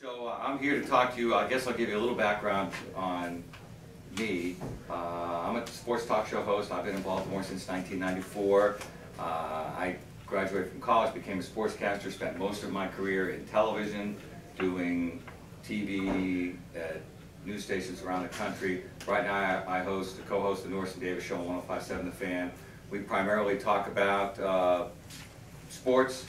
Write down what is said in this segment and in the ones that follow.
So I'm here to talk to you. I guess I'll give you a little background on me. I'm a sports talk show host. I've been in Baltimore since 1994. I graduated from college, became a sportscaster, spent most of my career in television, doing TV at news stations around the country. Right now I co-host the Norris Davis Show on 105.7 The Fan. We primarily talk about sports,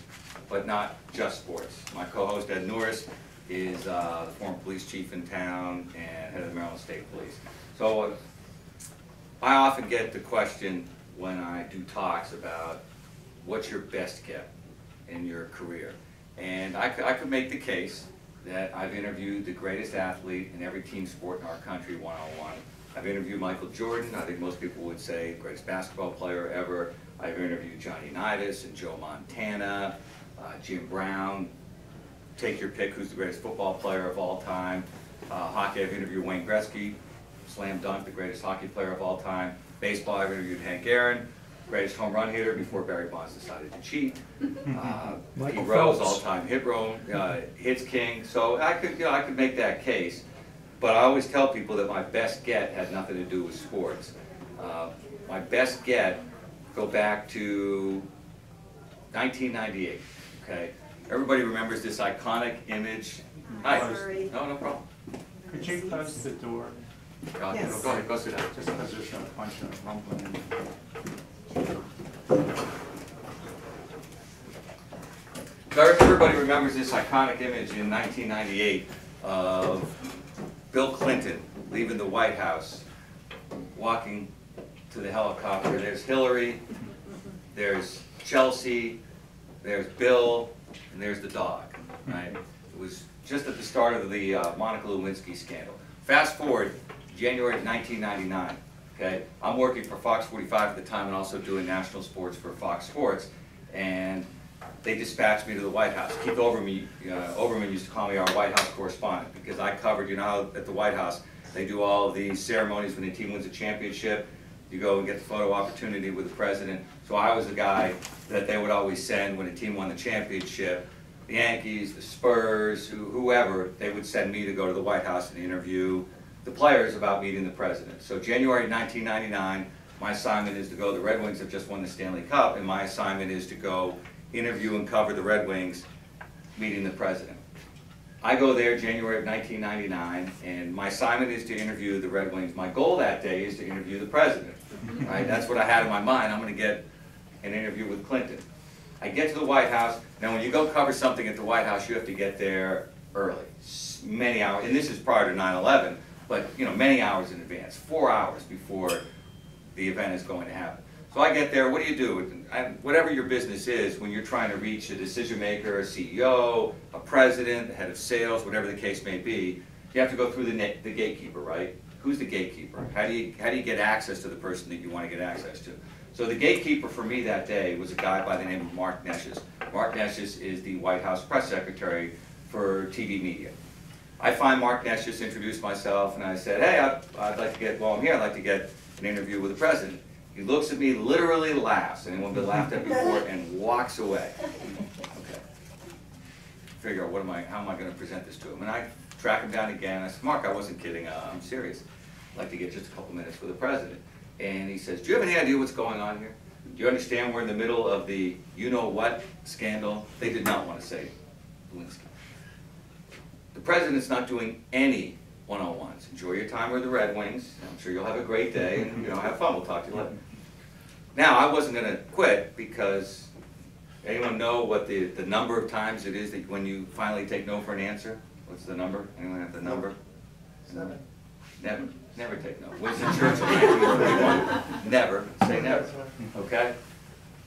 but not just sports. My co-host Ed Norris is the former police chief in town and head of the Maryland State Police. So I often get the question when I do talks about what's your best get in your career. And I could make the case that I've interviewed the greatest athlete in every team sport in our country one-on-one. I've interviewed Michael Jordan. I think most people would say greatest basketball player ever. I've interviewed Unitas and Joe Montana, Jim Brown. Take your pick, who's the greatest football player of all time. Hockey, I've interviewed Wayne Gretzky, slam dunk, the greatest hockey player of all time. Baseball, I've interviewed Hank Aaron, greatest home run hitter before Barry Bonds decided to cheat. Pete Rose, all-time hits king. So I could make that case, but I always tell people that my best get had nothing to do with sports. My best get go back to 1998. Okay. Everybody remembers this iconic image. Hi. Sorry. No problem. Could you close the door? Yes. Go ahead, go sit down. Just because there's a bunch of rumbling. So everybody remembers this iconic image in 1998 of Bill Clinton leaving the White House, walking to the helicopter. There's Hillary, there's Chelsea, there's Bill, and there's the dog, right? It was just at the start of the Monica Lewinsky scandal. Fast forward, January 1999, okay? I'm working for Fox 45 at the time and also doing national sports for Fox Sports, and they dispatched me to the White House. Keith Olbermann used to call me our White House correspondent because I covered, you know how at the White House they do all the ceremonies when the team wins a championship. You go and get the photo opportunity with the president. So I was the guy that they would always send when a team won the championship. The Yankees, the Spurs, whoever, they would send me to go to the White House and interview the players about meeting the president. So January 1999, my assignment is to go, the Red Wings have just won the Stanley Cup, and my assignment is to go interview and cover the Red Wings meeting the president. I go there January of 1999, and my assignment is to interview the Red Wings. My goal that day is to interview the president. Right? That's what I had in my mind. I'm going to get an interview with Clinton. I get to the White House. Now, when you go cover something at the White House, you have to get there early, many hours. And this is prior to 9/11, but many hours in advance, 4 hours before the event is going to happen. So I get there. What do? Whatever your business is, when you're trying to reach a decision maker, a CEO, a president, the head of sales, whatever the case may be, you have to go through the gatekeeper, right? Who's the gatekeeper? How do you get access to the person that you want to get access to? So the gatekeeper for me that day was a guy by the name of Mark Neshes. Mark Neshes is the White House press secretary for TV media. I find Mark Neshes, introduced myself, and I said, hey, I'd like to get, while I'm here, I'd like to get an interview with the president. He looks at me, literally laughs, anyone been laughed at before, and walks away. Okay. Figure out how am I going to present this to him? And I track him down again. I said, Mark, I wasn't kidding. I'm serious. I'd like to get just a couple minutes with the president. And he says, do you have any idea what's going on here? Do you understand we're in the middle of the you-know-what scandal? They did not want to say Lewinsky. The president's not doing any one-on-ones. Enjoy your time with the Red Wings. I'm sure you'll have a great day, and have fun. We'll talk to you later. Now, I wasn't going to quit because anyone know what the number of times it is that when you finally take no for an answer? What's the number? Anyone have the number? 7. Never take no. Winston Churchill, 1941. Never. Say never. Okay?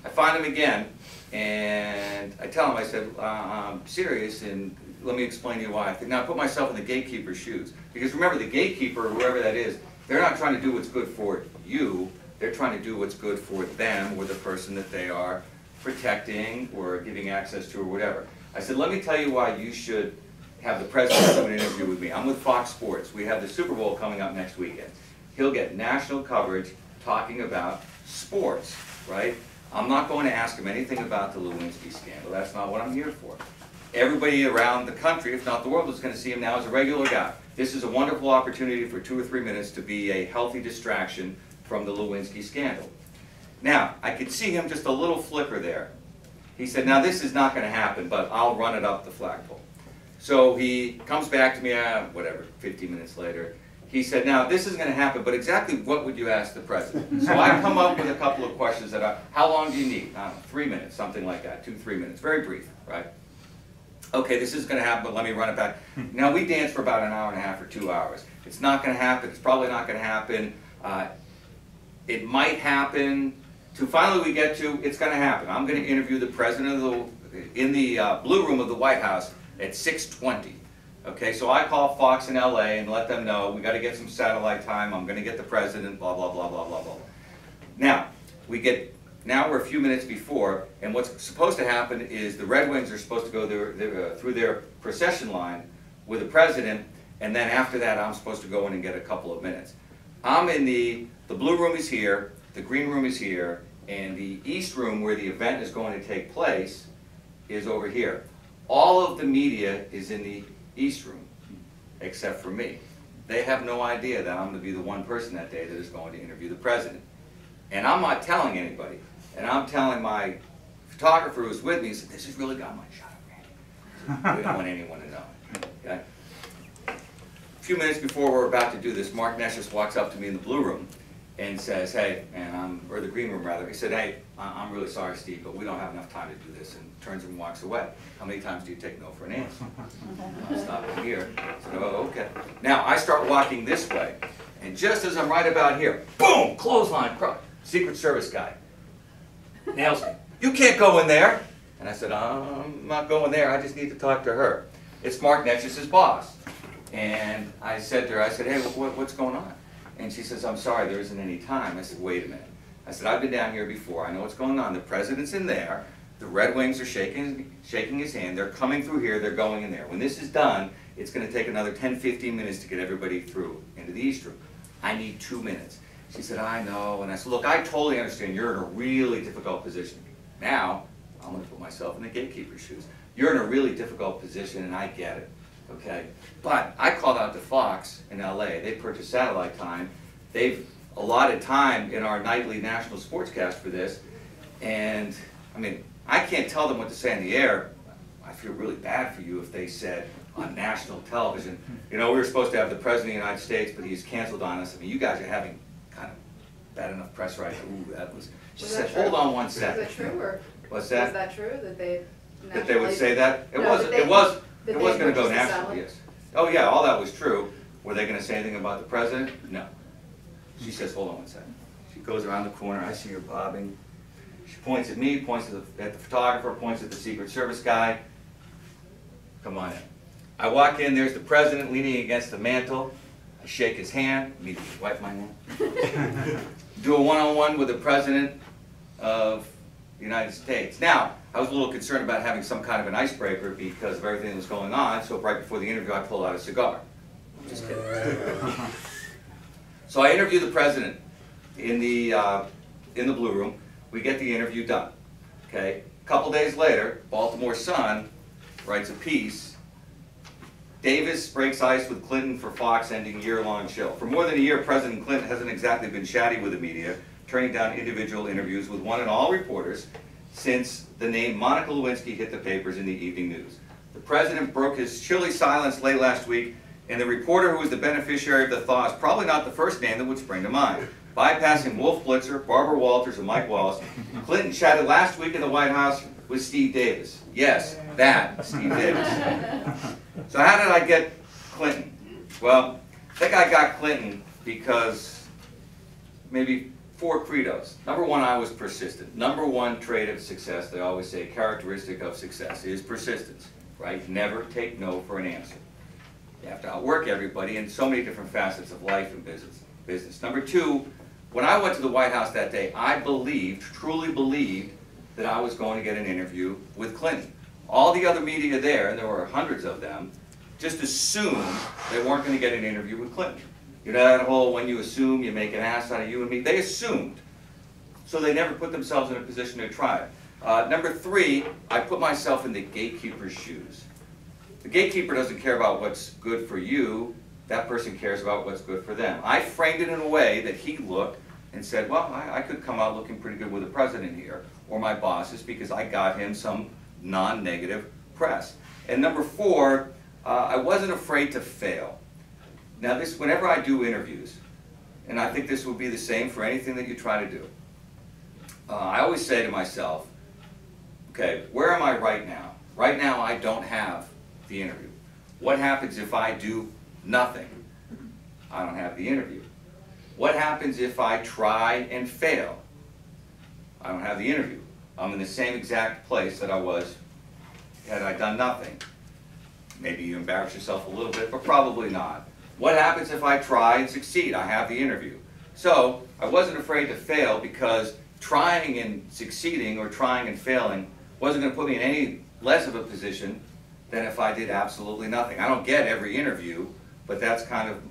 I find him again, and I tell him, I said, I'm serious, and let me explain to you why. Now, I put myself in the gatekeeper's shoes. Because remember, the gatekeeper, whoever that is, they're not trying to do what's good for you. They're trying to do what's good for them or the person that they are protecting or giving access to or whatever. I said, let me tell you why you should have the president do an interview with me. I'm with Fox Sports. We have the Super Bowl coming up next weekend. He'll get national coverage talking about sports, right? I'm not going to ask him anything about the Lewinsky scandal. That's not what I'm here for. everybody around the country, if not the world, is going to see him now as a regular guy. This is a wonderful opportunity for 2 or 3 minutes to be a healthy distraction from the Lewinsky scandal. Now, I could see him just a little flicker there. He said, now this is not going to happen, but I'll run it up the flagpole. So he comes back to me, whatever, 15 minutes later. He said, now this is going to happen, but exactly what would you ask the president? So I come up with a couple of questions that are, how long do you need? I don't know, 3 minutes, something like that, 2, 3 minutes, very brief, right? Okay, this is going to happen, but let me run it back. Now we dance for about an hour and a half or 2 hours. It's not going to happen, it's probably not going to happen. It might happen. To finally we get to, it's going to happen. I'm going to interview the president of in the Blue Room of the White House at 6:20. Okay, so I call Fox in LA and let them know we got to get some satellite time. I'm going to get the president. Blah blah blah blah blah blah. Now we're a few minutes before, and what's supposed to happen is the Red Wings are supposed to go through their procession line with the president, and then after that I'm supposed to go in and get a couple of minutes. I'm in the Blue Room is here. The green room is here, and the east room where the event is going to take place is over here. All of the media is in the east room, except for me. They have no idea that I'm going to be the one person that day that is going to interview the president. And I'm not telling anybody. And I'm telling my photographer who's with me, he said, this has really got my shot up, Randy. We don't want anyone to know. Okay? A few minutes before we're about to do this, Mark Neshis walks up to me in the blue room and says, hey, or the green room rather, he said, hey, I'm really sorry, Steve, but we don't have enough time to do this, and turns and walks away. How many times do you take no for an answer? I'll stop it here. I said, oh, okay. Now, I start walking this way, and just as I'm right about here, boom, clothesline, Secret Service guy. Nails me. You can't go in there. And I said, I'm not going there, I just need to talk to her. It's Mark Neshis' boss. And I said to her, I said, hey, what's going on? And she says, I'm sorry, there isn't any time. I said, wait a minute. I said, I've been down here before. I know what's going on. The president's in there. The Red Wings are shaking his hand. They're coming through here. They're going in there. When this is done, it's going to take another 10, 15 minutes to get everybody through into the East Room. I need 2 minutes. She said, I know. And I said, look, I totally understand. You're in a really difficult position. Now, I'm going to put myself in the gatekeeper's shoes. You're in a really difficult position, and I get it. Okay, but I called out to Fox in LA. They purchased satellite time. They've allotted time in our nightly national sportscast for this. And I mean, I can't tell them what to say on the air. I feel really bad for you if they said on national television, you know, we were supposed to have the President of the United States, but he's canceled on us. I mean, you guys are having kind of bad enough press right now. Ooh, that was. She said, hold on one second. Was that true, or what's that? was that true that they? That they would say that? It No, wasn't. that they- It was. that It they was going to go purchased the national, satellite? yes. Oh yeah, all that was true. Were they going to say anything about the president? No. She says, hold on one second. She goes around the corner, I see her bobbing. She points at me, points at the photographer, points at the Secret Service guy. Come on in. I walk in, there's the president leaning against the mantle. I shake his hand, immediately wipe my hand. Do a one-on-one with the president of the United States. Now, I was a little concerned about having some kind of an icebreaker because of everything that was going on, so right before the interview I pulled out a cigar. Just kidding. So I interview the president in the Blue Room. We get the interview done. Okay. A couple days later, Baltimore Sun writes a piece. Davis breaks ice with Clinton for Fox ending year-long chill. For more than a year, President Clinton hasn't exactly been chatty with the media, turning down individual interviews with one and all reporters since the name Monica Lewinsky hit the papers in the evening news. The president broke his chilly silence late last week, and the reporter who was the beneficiary of the thaw is probably not the first name that would spring to mind. Bypassing Wolf Blitzer, Barbara Walters, and Mike Wallace, Clinton chatted last week in the White House with Steve Davis. Yes, that Steve Davis. So how did I get Clinton? Well, I think I got Clinton because maybe 4 credos. Number one, I was persistent. Number one trait of success, they always say, characteristic of success is persistence, right? Never take no for an answer. You have to outwork everybody in so many different facets of life and business. Number two, when I went to the White House that day, I believed, truly believed, that I was going to get an interview with Clinton. All the other media there, and there were hundreds of them, just assumed they weren't going to get an interview with Clinton. You know that whole, when you assume, you make an ass out of you and me? They assumed. So they never put themselves in a position to try it. Number three, I put myself in the gatekeeper's shoes. The gatekeeper doesn't care about what's good for you. That person cares about what's good for them. I framed it in a way that he looked and said, well, I could come out looking pretty good with the president here, or my bosses, because I got him some non-negative press. And number 4, I wasn't afraid to fail. Now whenever I do interviews, and I think this would be the same for anything that you try to do, I always say to myself, okay, where am I right now? Right now I don't have the interview. What happens if I do nothing? I don't have the interview. What happens if I try and fail? I don't have the interview. I'm in the same exact place that I was had I done nothing. Maybe you embarrass yourself a little bit, but probably not. What happens if I try and succeed? I have the interview. So I wasn't afraid to fail, because trying and succeeding or trying and failing wasn't going to put me in any less of a position than if I did absolutely nothing. I don't get every interview, but that's kind of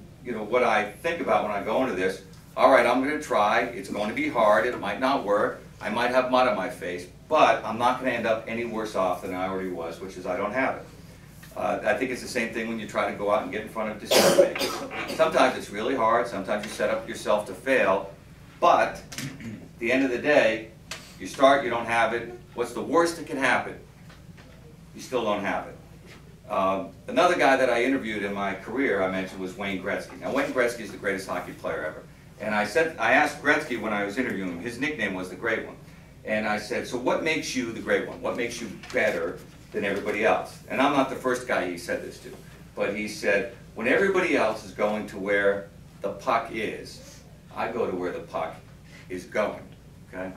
what I think about when I go into this. All right, I'm going to try. It's going to be hard. It might not work. I might have mud on my face, but I'm not going to end up any worse off than I already was, which is I don't have it. I think it's the same thing when you try to go out and get in front of decision makers. Sometimes it's really hard. Sometimes you set up yourself to fail, but at the end of the day, you start, you don't have it. What's the worst that can happen? You still don't have it. Another guy that I interviewed in my career, I mentioned, was Wayne Gretzky. Now, Wayne Gretzky is the greatest hockey player ever. And I asked Gretzky when I was interviewing him, his nickname was the Great One. And I said, so what makes you the Great One? What makes you better than everybody else? And I'm not the first guy he said this to. But he said, when everybody else is going to where the puck is, I go to where the puck is going. Okay?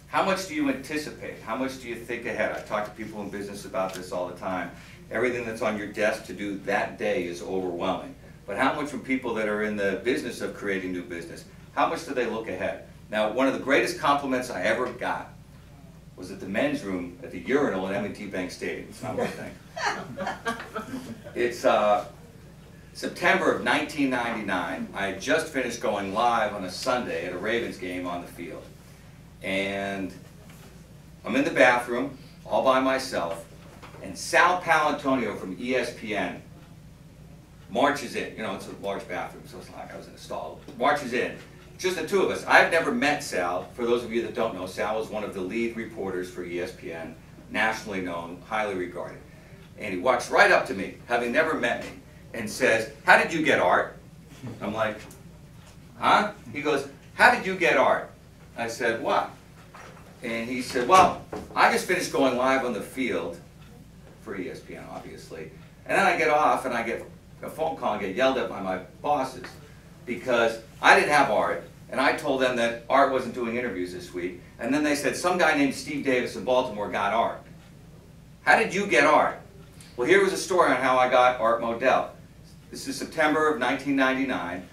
How much do you anticipate? How much do you think ahead? I talk to people in business about this all the time. Everything that's on your desk to do that day is overwhelming. But how much from people that are in the business of creating new business, how much do they look ahead? Now, one of the greatest compliments I ever got was at the men's room at the urinal at M&T Bank Stadium. It's not one thing. It's September of 1999. I had just finished going live on a Sunday at a Ravens game on the field. And I'm in the bathroom, all by myself, and Sal Palantonio from ESPN marches in. It's a large bathroom, so it's not like I was in a stall. Marches in. Just the two of us. I've never met Sal. For those of you that don't know, Sal is one of the lead reporters for ESPN, nationally known, highly regarded. And he walks right up to me, having never met me, and says, "How did you get Art?" I'm like, "Huh?" He goes, "How did you get Art?" I said, "What?" And he said, "Well, I just finished going live on the field for ESPN, obviously. And then I get off and I get a phone call and get yelled at by my bosses because I didn't have Art, and I told them that Art wasn't doing interviews this week. And then they said some guy named Steve Davis in Baltimore got Art. How did you get Art?" Well, here was a story on how I got Art Modell. This is September of 1999.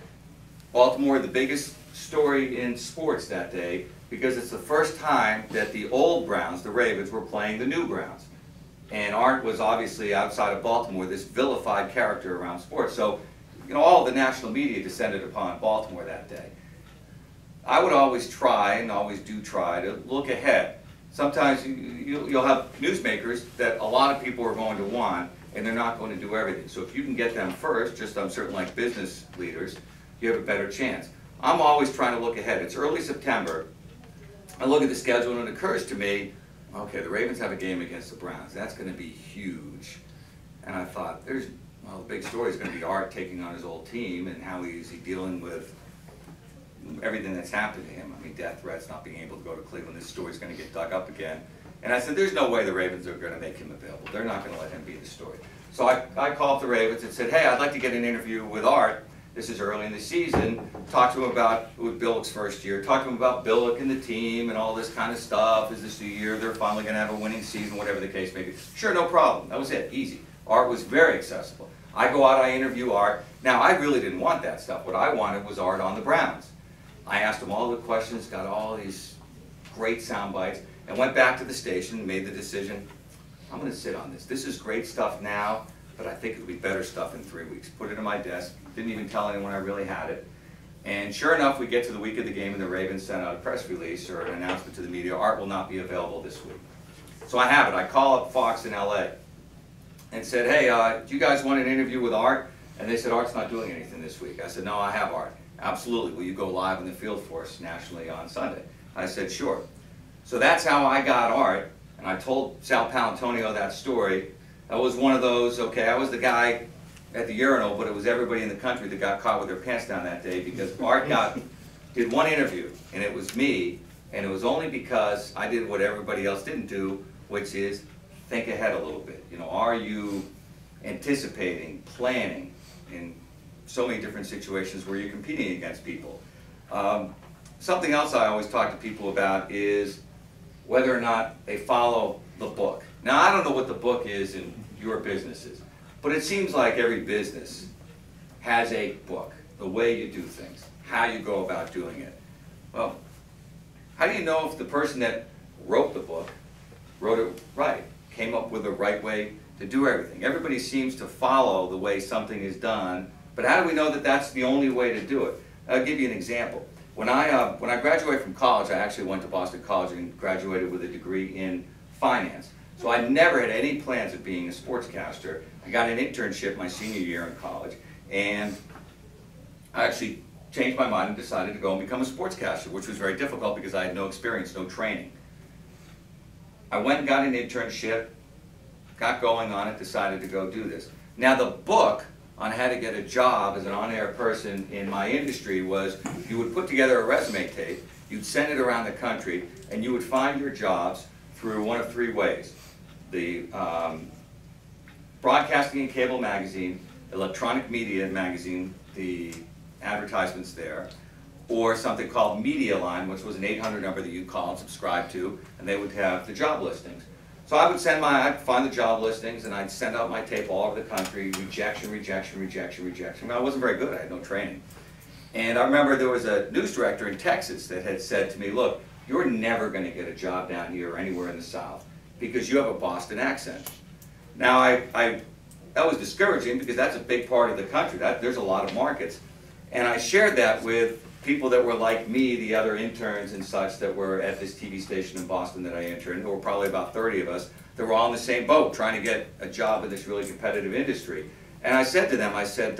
Baltimore, the biggest story in sports that day, because it's the first time that the old Browns, the Ravens, were playing the new Browns. And Art was obviously, outside of Baltimore, this vilified character around sports. So, all the national media descended upon Baltimore that day. I would always try, and always do try, to look ahead. Sometimes you'll have newsmakers that a lot of people are going to want, and they're not going to do everything. So if you can get them first, just I'm certain like business leaders, you have a better chance. I'm always trying to look ahead. It's early September. I look at the schedule and it occurs to me, okay, the Ravens have a game against the Browns. That's going to be huge. And I thought, the big story is going to be Art taking on his old team, and how is he dealing with everything that's happened to him. I mean, death threats, not being able to go to Cleveland. This story's going to get dug up again. And I said, there's no way the Ravens are going to make him available. They're not going to let him be the story. So I called the Ravens and said, hey, I'd like to get an interview with Art. This is early in the season. Talk to him about, it was Billick's first year, talk to him about Billick and the team and all this kind of stuff. Is this the year they're finally going to have a winning season, whatever the case may be? Sure, no problem. That was it, easy. Art was very accessible. I go out, I interview Art. Now, I really didn't want that stuff. What I wanted was Art on the Browns. I asked him all the questions, got all these great sound bites, and went back to the station and made the decision, I'm going to sit on this. This is great stuff now, but I think it'll be better stuff in 3 weeks. Put it in my desk. Didn't even tell anyone I really had it. And sure enough, we get to the week of the game and the Ravens sent out a press release or an announcement to the media, Art will not be available this week. So I have it. I call up Fox in LA. and said, hey, do you guys want an interview with Art? And they said, Art's not doing anything this week. I said, no, I have Art. Absolutely. Will you go live in the field for us nationally on Sunday? I said, sure. So that's how I got Art, and I told Sal Palantonio that story. That was one of those, okay, I was the guy at the urinal, but it was everybody in the country that got caught with their pants down that day because Art did one interview, and it was me, and it was only because I did what everybody else didn't do, which is think ahead a little bit. You know, are you anticipating, planning in so many different situations where you're competing against people? Something else I always talk to people about is whether or not they follow the book. Now, I don't know what the book is in your businesses, but it seems like every business has a book, the way you do things, how you go about doing it. Well, how do you know if the person that wrote the book wrote it right, came up with the right way to do everything? Everybody seems to follow the way something is done, but how do we know that that's the only way to do it? I'll give you an example. When I graduated from college, I actually went to Boston College and graduated with a degree in finance. So I never had any plans of being a sportscaster. I got an internship my senior year in college, and I actually changed my mind and decided to go and become a sportscaster, which was very difficult because I had no experience, no training. I went and got an internship, got going on it, decided to go do this. Now the book on how to get a job as an on-air person in my industry was you would put together a resume tape, you'd send it around the country, and you would find your jobs through one of three ways. The broadcasting and cable magazine, electronic media magazine, the advertisements there, or something called Media Line, which was an 800 number that you'd call and subscribe to, and they would have the job listings. So I would I'd find the job listings, and I'd send out my tape all over the country, rejection, rejection, rejection, rejection. I wasn't very good, I had no training. And I remember there was a news director in Texas that had said to me, look, you're never going to get a job down here or anywhere in the South because you have a Boston accent. Now, that was discouraging because that's a big part of the country. There's a lot of markets. And I shared that with people that were like me, the other interns and such that were at this TV station in Boston that I interned. There were probably about 30 of us that were all in the same boat trying to get a job in this really competitive industry. And I said to them, I said,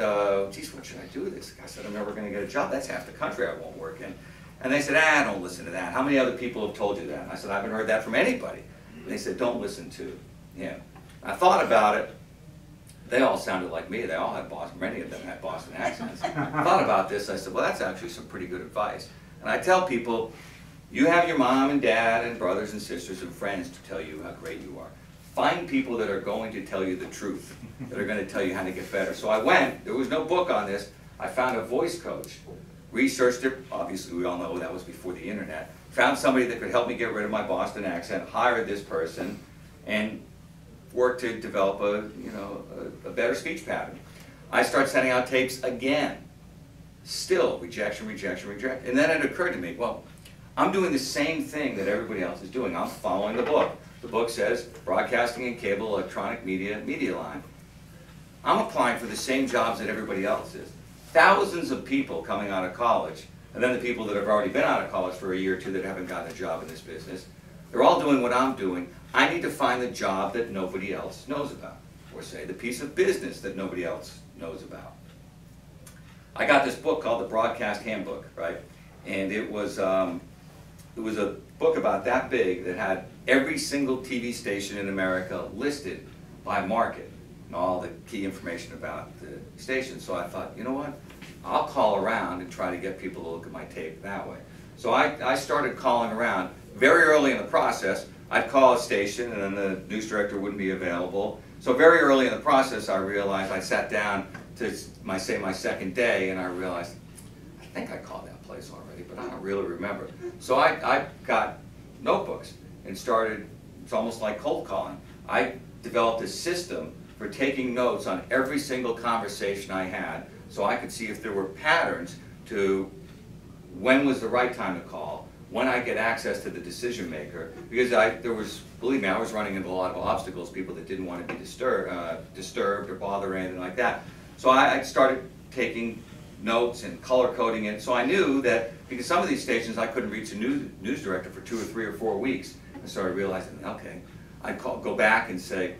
geez, what should I do with this? I said, I'm never going to get a job. That's half the country I won't work in. And they said, don't listen to that. How many other people have told you that? And I said, I haven't heard that from anybody. And they said, don't listen to him. I thought about it. They all sounded like me. They all had Boston, many of them had Boston accents. I thought about this. I said, well, that's actually some pretty good advice. And I tell people, you have your mom and dad and brothers and sisters and friends to tell you how great you are. Find people that are going to tell you the truth, that are going to tell you how to get better. So I went. There was no book on this. I found a voice coach. Researched it. Obviously, we all know that was before the internet. Found somebody that could help me get rid of my Boston accent, hired this person, and worked to develop a better speech pattern. I started sending out tapes again. Still rejection, rejection, rejection. And then it occurred to me, well, I'm doing the same thing that everybody else is doing. I'm following the book. The book says broadcasting and cable, electronic media, media line. I'm applying for the same jobs that everybody else is. Thousands of people coming out of college, and then the people that have already been out of college for a year or two that haven't gotten a job in this business, they're all doing what I'm doing. I need to find the job that nobody else knows about, or say the piece of business that nobody else knows about. I got this book called The Broadcast Handbook, right? And it was a book about that big that had every single TV station in America listed by market and all the key information about the station. So I thought, you know what? I'll call around and try to get people to look at my tape that way. So I started calling around. Very early in the process, I'd call a station and then the news director wouldn't be available. So very early in the process, I realized, I sat down to my second day, and I realized, I think I called that place already, but I don't really remember. So I got notebooks and started, it's almost like cold calling. I developed a system for taking notes on every single conversation I had so I could see if there were patterns to when was the right time to call, when I get access to the decision maker, because believe me, I was running into a lot of obstacles, people that didn't want to be disturbed or bothered or anything like that. So I started taking notes and color coding it, so I knew that, because some of these stations I couldn't reach a news director for 2 or 3 or 4 weeks, I started realizing, okay, I'd go back and say,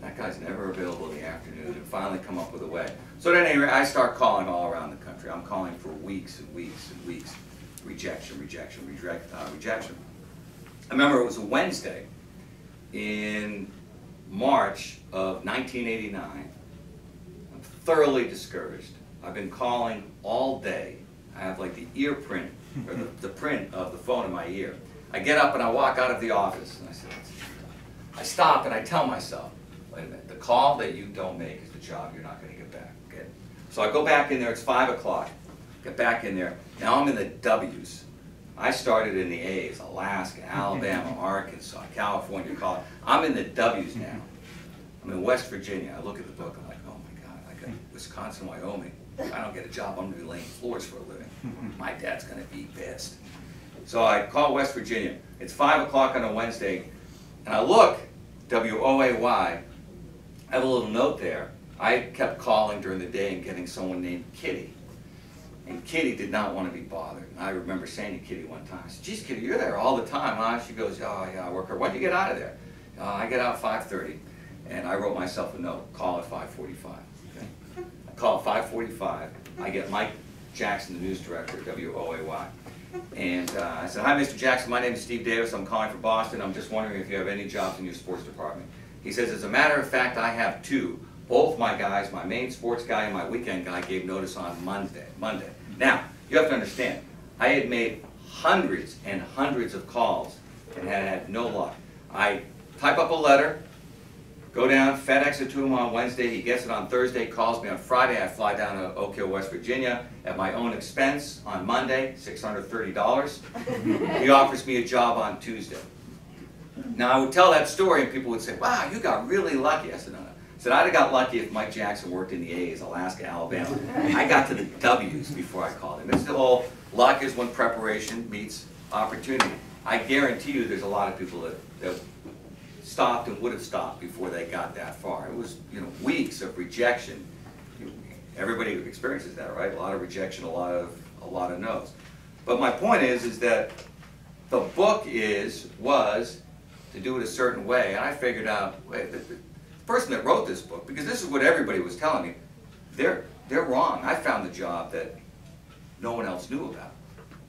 That guy's never available in the afternoon, and finally come up with a way. So then anyway, I start calling all around the country. I'm calling for weeks and weeks and weeks. Rejection, rejection, rejection. I remember it was a Wednesday in March of 1989. I'm thoroughly discouraged. I've been calling all day. I have like the ear print, or the print of the phone in my ear. I get up and I walk out of the office, and I say, I stop and I tell myself, wait a minute, the call that you don't make is the job you're not going to get back. Okay? So I go back in there, it's 5 o'clock, get back in there. Now I'm in the W's. I started in the A's, Alaska, Alabama, Arkansas, California, Colorado. I'm in the W's now. I'm in West Virginia. I look at the book, I'm like, oh my God, I got Wisconsin, Wyoming. If I don't get a job, I'm going to be laying floors for a living. My dad's going to be pissed. So I call West Virginia. It's 5 o'clock on a Wednesday, and I look, WOAY, I have a little note there. I kept calling during the day and getting someone named Kitty. And Kitty did not want to be bothered. And I remember saying to Kitty one time, I said, geez, Kitty, you're there all the time, huh? She goes, oh, yeah, I work hard. When'd you get out of there? I get out 5:30. And I wrote myself a note, call at 5:45. Okay? I call at 5:45. I get Mike Jackson, the news director at WOAY. And I said, hi, Mr. Jackson, my name is Steve Davis. I'm calling for Boston. I'm just wondering if you have any jobs in your sports department. He says, as a matter of fact, I have two. Both my guys, my main sports guy and my weekend guy, gave notice on Monday. Now, you have to understand, I had made hundreds and hundreds of calls and had no luck. I type up a letter, go down, FedEx it to him on Wednesday, he gets it on Thursday, calls me on Friday, I fly down to Oak Hill, West Virginia at my own expense on Monday, $630. He offers me a job on Tuesday. Now, I would tell that story and people would say, wow, you got really lucky. I said, no, no. I said, I'd have got lucky if Mike Jackson worked in the A's, Alaska, Alabama. I got to the W's before I called him. It's the whole luck is when preparation meets opportunity. I guarantee you there's a lot of people that stopped and would have stopped before they got that far. It was, you know, weeks of rejection. Everybody experiences that, right? A lot of rejection, a lot of no's. But my point is that the book was to do it a certain way, and I figured out, wait, the person that wrote this book, because this is what everybody was telling me, they're wrong. I found the job that no one else knew about.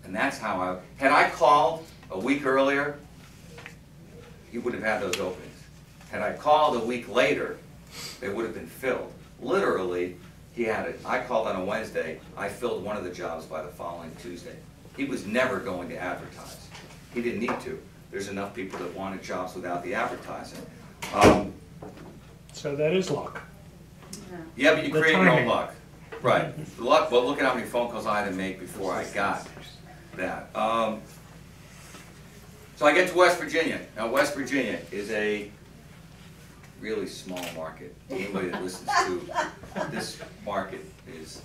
And that's how had I called a week earlier, he would have had those openings. Had I called a week later, they would have been filled. Literally, he had it. I called on a Wednesday, I filled one of the jobs by the following Tuesday. He was never going to advertise. He didn't need to. There's enough people that wanted jobs without the advertising. So that is luck. Yeah, but you The create your own timing. luck. Right. The luck, well, look at how many phone calls I had to make before I got that. So I get to West Virginia. Now, West Virginia is a really small market. Anybody that listens to this market is,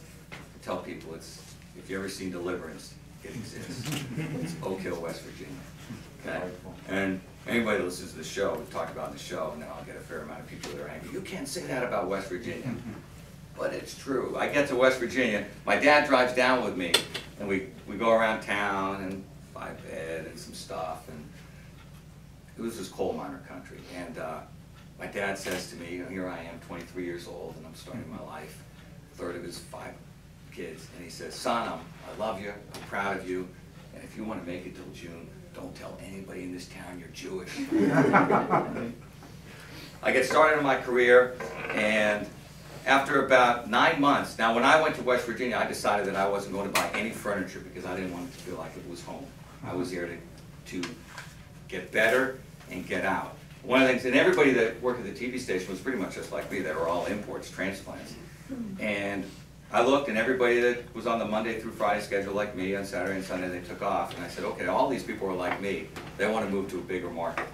tell people, it's, if you've ever seen Deliverance, it exists. It's Oak Hill, West Virginia. Okay? And anybody that listens to the show, we've talked about in the show, and then I'll get a fair amount of people that are angry. You can't say that about West Virginia. But it's true. I get to West Virginia, my dad drives down with me, and we go around town and buy a bed and some stuff, and it was this coal miner country. And my dad says to me, you know, here I am, 23 years old, and I'm starting my life, third of his 5 kids, and he says, son, I love you, I'm proud of you, and if you want to make it till June, don't tell anybody in this town you're Jewish. I get started in my career, and after about 9 months, now when I went to West Virginia, I decided that I wasn't going to buy any furniture because I didn't want it to feel like it was home. I was there to get better and get out. One of the things, and everybody that worked at the TV station was pretty much just like me. They were all imports, transplants. And I looked, and everybody that was on the Monday through Friday schedule like me, on Saturday and Sunday they took off. And I said, okay, all these people are like me. They want to move to a bigger market.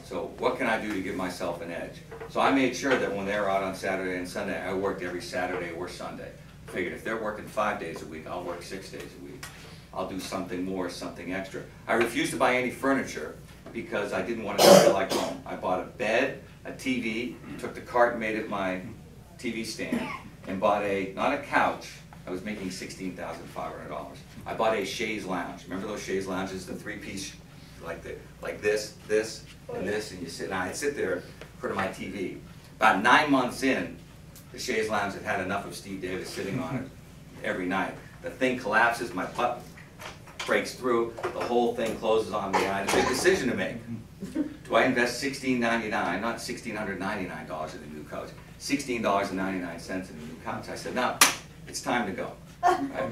So what can I do to give myself an edge? So I made sure that when they were out on Saturday and Sunday, I worked every Saturday or Sunday. I figured if they're working 5 days a week, I'll work 6 days a week. I'll do something more, something extra. I refused to buy any furniture because I didn't want it to feel like home. I bought a bed, a TV, took the cart and made it my TV stand, and bought not a couch. I was making $16,500. I bought a chaise lounge. Remember those chaise lounges, the 3-piece, like this, and this, and you sit. And I'd sit there in front of my TV. About 9 months in, the chaise lounge had had enough of Steve Davis sitting on it every night. The thing collapses, my butt breaks through, the whole thing closes on me. I had a big decision to make. Do I invest $16.99, not $1,699 in a new couch, $16.99 in a new couch? I said, no, it's time to go. Right?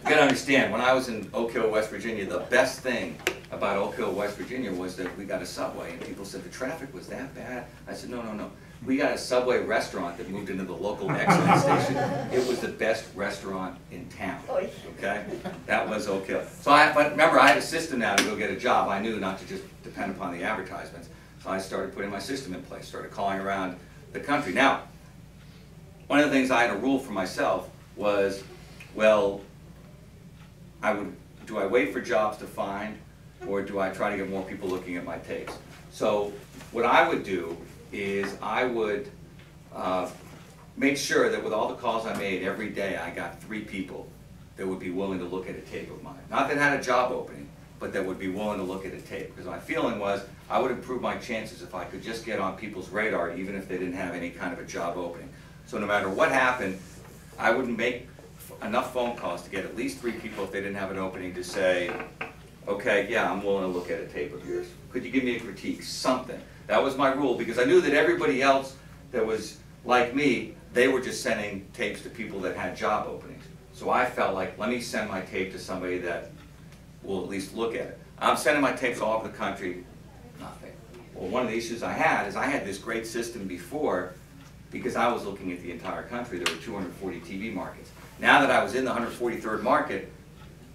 You gotta understand, when I was in Oak Hill, West Virginia, the best thing about Oak Hill, West Virginia was that we got a Subway, and people said the traffic was that bad. I said, no, no, no. We got a Subway restaurant that moved into the local excellence station. It was the best restaurant in town, okay? That was Oak Hill. So but remember, I had a system now to go get a job. I knew not to just depend upon the advertisements. So I started putting my system in place, started calling around the country. Now, one of the things I had a rule for myself was, well, do I wait for jobs to find, or do I try to get more people looking at my tapes? So what I would do is I would make sure that with all the calls I made every day, I got 3 people that would be willing to look at a tape of mine. Not that had a job opening, but that would be willing to look at a tape. Because my feeling was I would improve my chances if I could just get on people's radar, even if they didn't have any kind of a job opening. So no matter what happened, I would make enough phone calls to get at least 3 people if they didn't have an opening to say, okay, yeah, I'm willing to look at a tape of yours. Could you give me a critique? Something. That was my rule, because I knew that everybody else that was like me, they were just sending tapes to people that had job openings. So I felt like, let me send my tape to somebody that will at least look at it. I'm sending my tapes all over the country, nothing. Well, one of the issues I had is I had this great system before, because I was looking at the entire country. There were 240 TV markets. Now that I was in the 143rd market,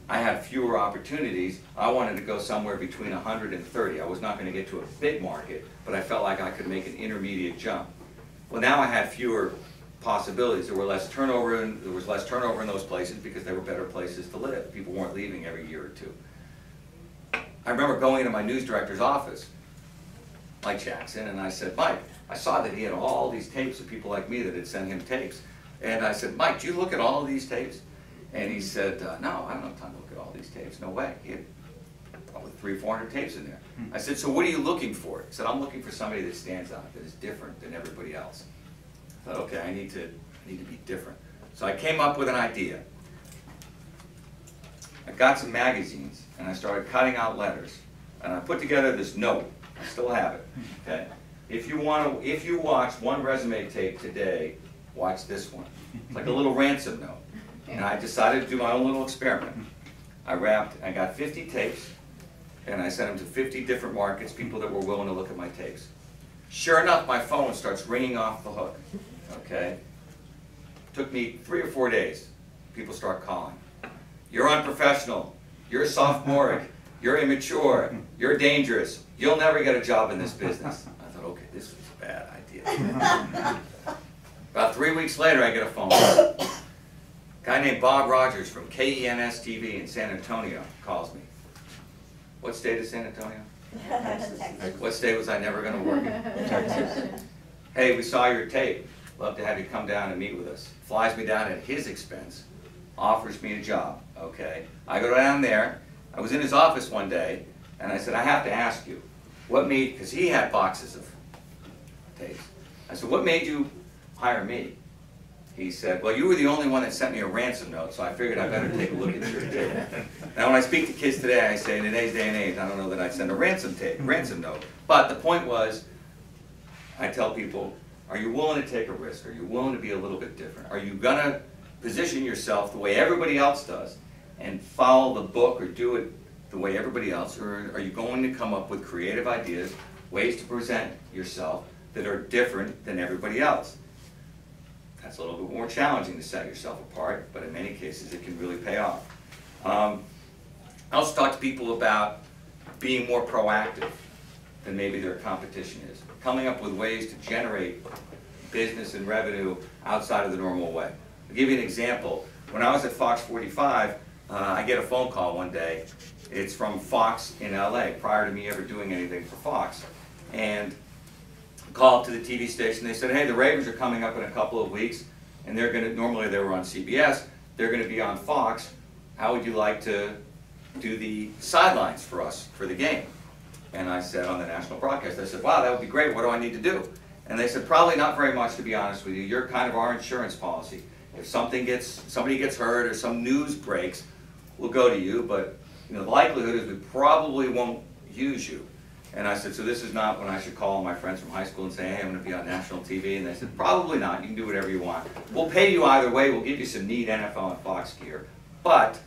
I had fewer opportunities. I wanted to go somewhere between 100 and 30. I was not going to get to a big market, but I felt like I could make an intermediate jump. Well, now I had fewer possibilities. There were less turnover, and there was less turnover in those places because they were better places to live. People weren't leaving every year or 2. I remember going into my news director's office, Mike Jackson, and I said, Mike, I saw that he had all these tapes of people like me that had sent him tapes. And I said, Mike, do you look at all of these tapes? And he said, no, I don't have time to look at all these tapes. No way. He had probably 300 or 400 tapes in there. I said, so what are you looking for? He said, I'm looking for somebody that stands out, that is different than everybody else. I thought, okay, I need to be different. So I came up with an idea. I got some magazines, and I started cutting out letters. And I put together this note. I still have it. Okay? If you watch one resume tape today, watch this one. It's like a little ransom note. And I decided to do my own little experiment. I got 50 tapes, and I sent them to 50 different markets, people that were willing to look at my tapes. Sure enough, my phone starts ringing off the hook. Okay? Took me 3 or 4 days. People start calling. You're unprofessional. You're sophomoric. You're immature. You're dangerous. You'll never get a job in this business. I thought, okay, this was a bad idea. About 3 weeks later, I get a phone call. A guy named Bob Rogers from KENS TV in San Antonio calls me. What state is San Antonio? Texas. What state was I never going to work in? Texas. Hey, we saw your tape. Love to have you come down and meet with us. Flies me down at his expense. Offers me a job. Okay. I go down there. I was in his office one day, and I said, I have to ask you, what made, because he had boxes of tapes. I said, what made you hire me? He said, well, you were the only one that sent me a ransom note, so I figured I better take a look at your tape. Now, when I speak to kids today, I say, in today's day and age, I don't know that I'd send a ransom note. But the point was, I tell people, are you willing to take a risk? Are you willing to be a little bit different? Are you going to position yourself the way everybody else does and follow the book or do it the way everybody else? Or are you going to come up with creative ideas, ways to present yourself that are different than everybody else? That's a little bit more challenging to set yourself apart, but in many cases it can really pay off. I also talk to people about being more proactive than maybe their competition is. Coming up with ways to generate business and revenue outside of the normal way. I'll give you an example. When I was at Fox 45, I get a phone call one day. It's from Fox in LA, prior to me ever doing anything for Fox. And call up to the TV station. They said, hey, the Ravens are coming up in a couple of weeks, and they're going to, normally they were on CBS, they're going to be on Fox. How would you like to do the sidelines for us for the game? And I said on the national broadcast, I said, wow, that would be great. What do I need to do? And they said, probably not very much, to be honest with you. You're kind of our insurance policy. If somebody gets hurt or some news breaks, we'll go to you, but the likelihood is we probably won't use you. And I said, so this is not when I should call my friends from high school and say, hey, I'm going to be on national TV. And they said, probably not. You can do whatever you want. We'll pay you either way. We'll give you some neat NFL and Fox gear. But,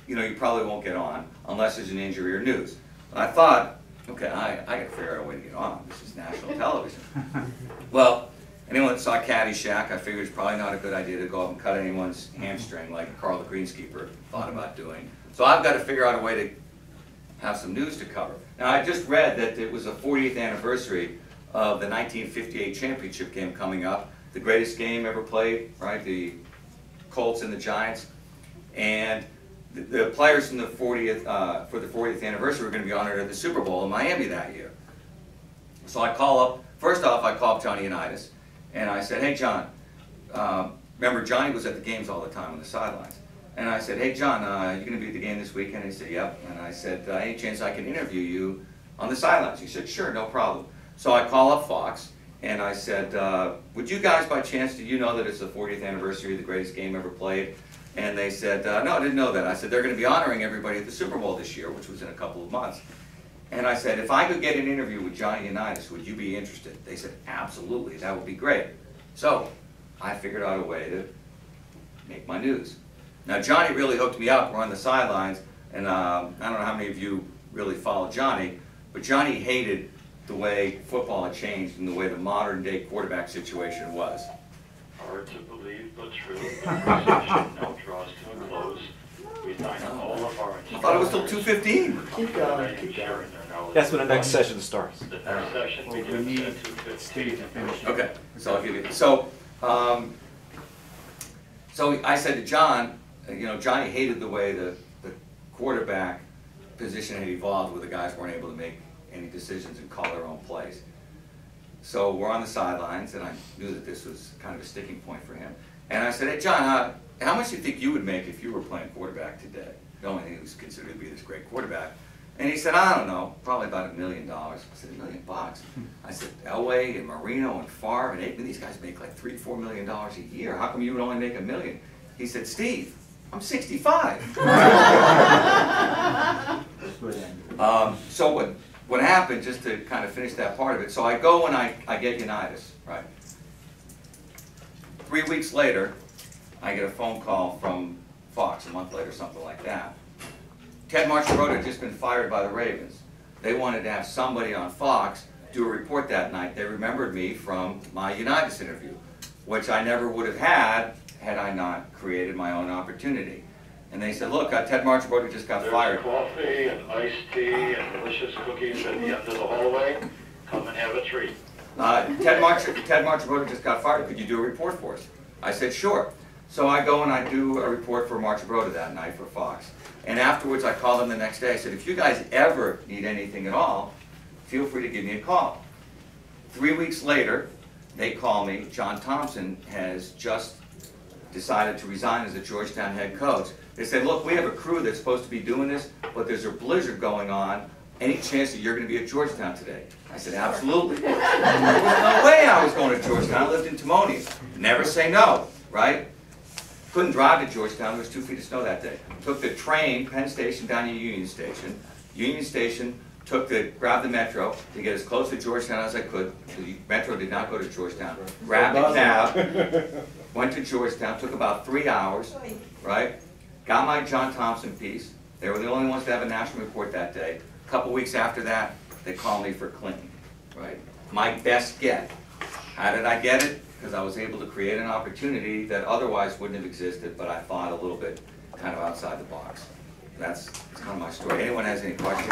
you probably won't get on unless there's an injury or news. And I thought, okay, I got to figure out a way to get on. This is national television. Well, anyone that saw Caddyshack, I figured it's probably not a good idea to go up and cut anyone's hamstring like Carl the Greenskeeper thought about doing. So I've got to figure out a way to have some news to cover. Now, I just read that it was the 40th anniversary of the 1958 championship game coming up, the greatest game ever played, right? The Colts and the Giants. And the players from the 40th, for the 40th anniversary were going to be honored at the Super Bowl in Miami that year. So I call up, first off, I call up Johnny Unitas, and I said, hey, John, remember Johnny was at the games all the time on the sidelines. And I said, hey, John, you going to be at the game this weekend? He said, yep. And I said, any chance I can interview you on the sidelines? He said, sure, no problem. So I call up Fox, and I said, would you guys, by chance, do you know that it's the 40th anniversary of the greatest game ever played? And they said, no, I didn't know that. I said, they're going to be honoring everybody at the Super Bowl this year, which was in a couple of months. And I said, if I could get an interview with Johnny Unitas, would you be interested? They said, absolutely, that would be great. So I figured out a way to make my news. Now, Johnny really hooked me up. We're on the sidelines, and I don't know how many of you really follow Johnny, but Johnny hated the way football had changed and the way the modern-day quarterback situation was. Hard to believe, but true. The conversation now draws to a close. We thank all of our I thought it was till 2:15. Keep going, keep going. That's when the next session starts. The next session We begins need at 2:15. Steve to finish. Okay, so I'll give you. So I said to John, Johnny hated the way the quarterback position had evolved, where the guys weren't able to make any decisions and call their own plays. So we're on the sidelines, and I knew that this was kind of a sticking point for him. And I said, hey, John, how much do you think you would make if you were playing quarterback today? Knowing he was considered to be this great quarterback. And he said, I don't know, probably about $1 million. I said, $1 million? I said, Elway and Marino and Favre and Aikman, these guys make like $3, $4 million a year. How come you would only make $1 million? He said, Steve, I'm 65. So what happened, just to kind of finish that part of it, so I go and I get Unitas, right? 3 weeks later, I get a phone call from Fox, a month later, something like that. Ted Marchibroda had just been fired by the Ravens. They wanted to have somebody on Fox do a report that night. They remembered me from my Unitas interview, which I never would have had I not created my own opportunity. And they said, look, Ted Marchibroda just got fired. There's coffee and iced tea and delicious cookies at the end of the hallway. Come and have a treat. Ted Marchibroda just got fired. Could you do a report for us? I said, sure. So I go and I do a report for Marchibroda that night for Fox. And afterwards, I called them the next day. I said, if you guys ever need anything at all, feel free to give me a call. 3 weeks later, they call me. John Thompson has just decided to resign as the Georgetown head coach. They said, look, we have a crew that's supposed to be doing this, but there's a blizzard going on. Any chance that you're going to be at Georgetown today? I said, absolutely. There was no way I was going to Georgetown. I lived in Timonium. Never say no, right? Couldn't drive to Georgetown. There was 2 feet of snow that day. Took the train, Penn Station, down to Union Station. Union Station, grabbed the Metro to get as close to Georgetown as I could. The Metro did not go to Georgetown. Grabbed a cab, went to Georgetown, took about 3 hours, right? Got my John Thompson piece. They were the only ones to have a national report that day. A couple weeks after that, they called me for Clinton, right? My best get. How did I get it? Because I was able to create an opportunity that otherwise wouldn't have existed, but I thought a little bit kind of outside the box. That's kind of my story. Anyone has any questions?